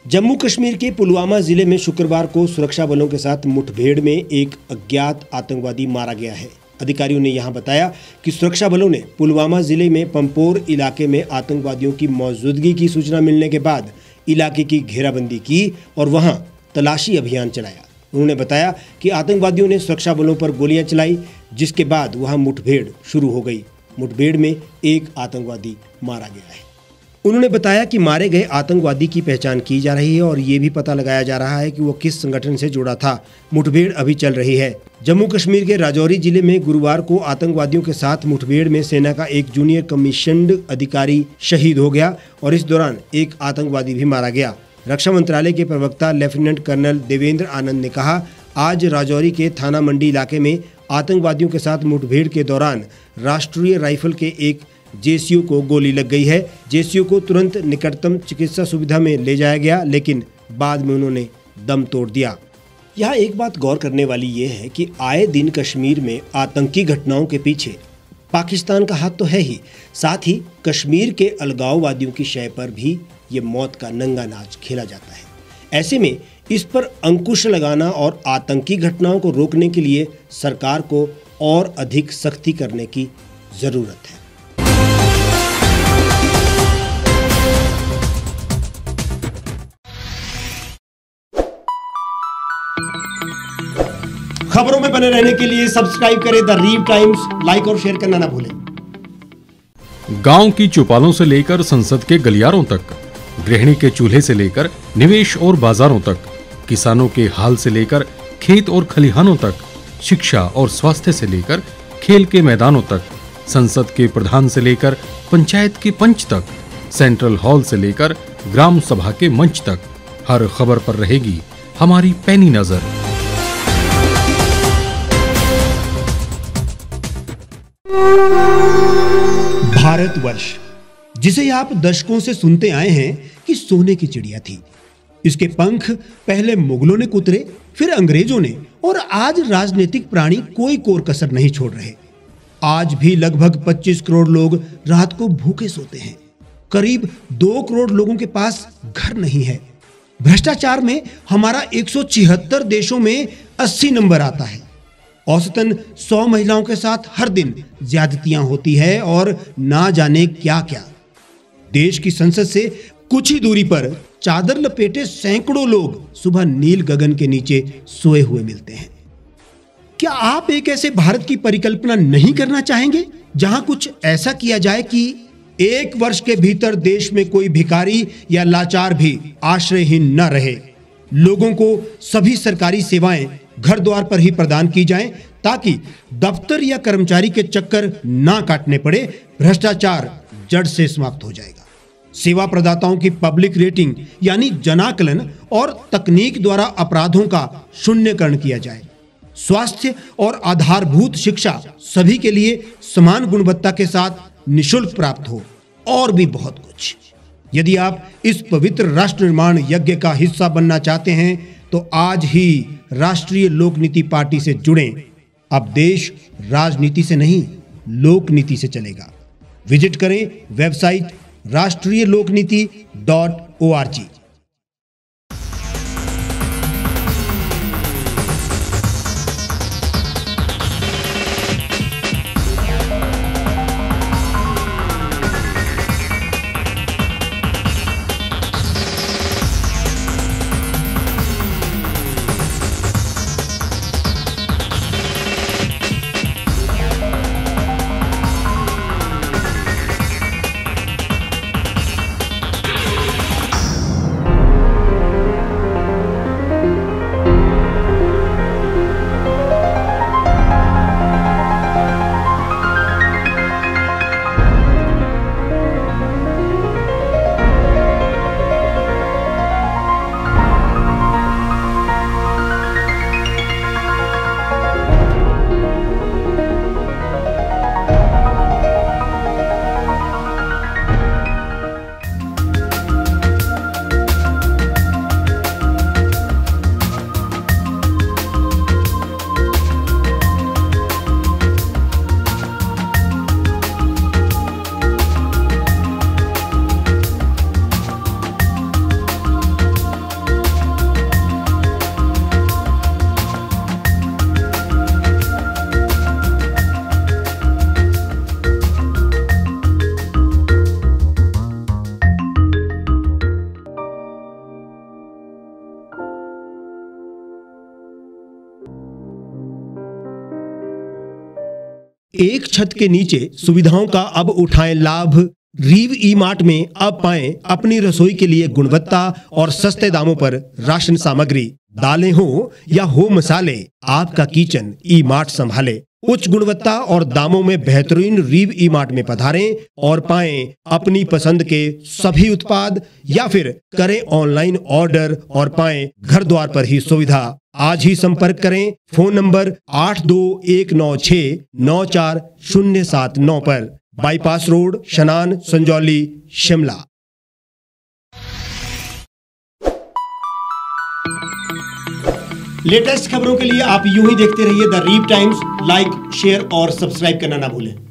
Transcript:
जम्मू कश्मीर के पुलवामा जिले में शुक्रवार को सुरक्षा बलों के साथ मुठभेड़ में एक अज्ञात आतंकवादी मारा गया है। अधिकारियों ने यहां बताया कि सुरक्षा बलों ने पुलवामा जिले में पंपोर इलाके में आतंकवादियों की मौजूदगी की सूचना मिलने के बाद इलाके की घेराबंदी की और वहां तलाशी अभियान चलाया। उन्होंने बताया कि आतंकवादियों ने सुरक्षा बलों पर गोलियां चलाई, जिसके बाद वहां मुठभेड़ शुरू हो गई। मुठभेड़ में एक आतंकवादी मारा गया है। उन्होंने बताया कि मारे गए आतंकवादी की पहचान की जा रही है और ये भी पता लगाया जा रहा है कि वो किस संगठन से जुड़ा था। मुठभेड़ अभी चल रही है। जम्मू कश्मीर के राजौरी जिले में गुरुवार को आतंकवादियों के साथ मुठभेड़ में सेना का एक जूनियर कमीशन्ड अधिकारी शहीद हो गया और इस दौरान एक आतंकवादी भी मारा गया। रक्षा मंत्रालय के प्रवक्ता लेफ्टिनेंट कर्नल देवेंद्र आनंद ने कहा, आज राजौरी के थाना मंडी इलाके में आतंकवादियों के साथ मुठभेड़ के दौरान राष्ट्रीय राइफल के एक जेसीओ को गोली लग गई है। जेसीओ को तुरंत निकटतम चिकित्सा सुविधा में ले जाया गया, लेकिन बाद में उन्होंने दम तोड़ दिया। यहाँ एक बात गौर करने वाली ये है कि आए दिन कश्मीर में आतंकी घटनाओं के पीछे पाकिस्तान का हाथ तो है ही, साथ ही कश्मीर के अलगाववादियों की शय पर भी ये मौत का नंगा नाच खेला जाता है। ऐसे में इस पर अंकुश लगाना और आतंकी घटनाओं को रोकने के लिए सरकार को और अधिक सख्ती करने की जरूरत है। खबरों में बने रहने के लिए सब्सक्राइब करें द रीव टाइम्स, लाइक और शेयर करना ना भूलें। गांव की चौपालों से लेकर संसद के गलियारों तक, गृहिणी के चूल्हे से लेकर निवेश और बाजारों तक, किसानों के हाल से लेकर खेत और खलिहानों तक, शिक्षा और स्वास्थ्य से लेकर खेल के मैदानों तक, संसद के प्रधान से लेकर पंचायत के पंच तक, सेंट्रल हॉल से लेकर ग्राम सभा के मंच तक, हर खबर पर रहेगी हमारी पैनी नजर। भारतवर्ष, जिसे आप दशकों से सुनते आए हैं कि सोने की चिड़िया थी। इसके पंख पहले मुगलों ने कुतरे, फिर अंग्रेजों ने, और आज राजनीतिक प्राणी कोई कोर कसर नहीं छोड़ रहे। आज भी लगभग 25 करोड़ लोग रात को भूखे सोते हैं। करीब 2 करोड़ लोगों के पास घर नहीं है। भ्रष्टाचार में हमारा 176 देशों में 80 नंबर आता है। औसतन 100 महिलाओं के साथ हर दिन ज्यादतियां होती है और ना जाने क्या क्या। देश की संसद से कुछ ही दूरी पर चादर लपेटे सैकड़ों लोग सुबह नील गगन के नीचे सोए हुए मिलते हैं। क्या आप एक ऐसे भारत की परिकल्पना नहीं करना चाहेंगे जहां कुछ ऐसा किया जाए कि 1 वर्ष के भीतर देश में कोई भिखारी या लाचार भी आश्रयहीन न रहे? लोगों को सभी सरकारी सेवाएं घर द्वार पर ही प्रदान की जाएं, ताकि दफ्तर या कर्मचारी के चक्कर ना काटने पड़े। भ्रष्टाचार जड़ से समाप्त हो जाएगा। सेवा प्रदाताओं की पब्लिक रेटिंग यानी जनाकलन और तकनीक द्वारा अपराधों का शून्यकरण किया जाए। स्वास्थ्य और आधारभूत शिक्षा सभी के लिए समान गुणवत्ता के साथ निःशुल्क प्राप्त हो, और भी बहुत कुछ। यदि आप इस पवित्र राष्ट्र निर्माण यज्ञ का हिस्सा बनना चाहते हैं तो आज ही राष्ट्रीय लोक नीति पार्टी से जुड़ें। अब देश राजनीति से नहीं, लोक नीति से चलेगा। विजिट करें वेबसाइट rashtriyalokniti.org। एक छत के नीचे सुविधाओं का अब उठाएं लाभ। रीव ई मार्ट में अब पाएं अपनी रसोई के लिए गुणवत्ता और सस्ते दामों पर राशन सामग्री। दालें हो या हो मसाले, आपका किचन ई मार्ट संभाले। उच्च गुणवत्ता और दामों में बेहतरीन रीव ई मार्ट में पधारें और पाएं अपनी पसंद के सभी उत्पाद, या फिर करें ऑनलाइन ऑर्डर और पाएं घर द्वार पर ही सुविधा। आज ही संपर्क करें फोन नंबर 8219694079 पर, बाईपास रोड, शनान, संजौली, शिमला। लेटेस्ट खबरों के लिए आप यूं ही देखते रहिए द रीव टाइम्स। लाइक, शेयर और सब्सक्राइब करना ना भूलें।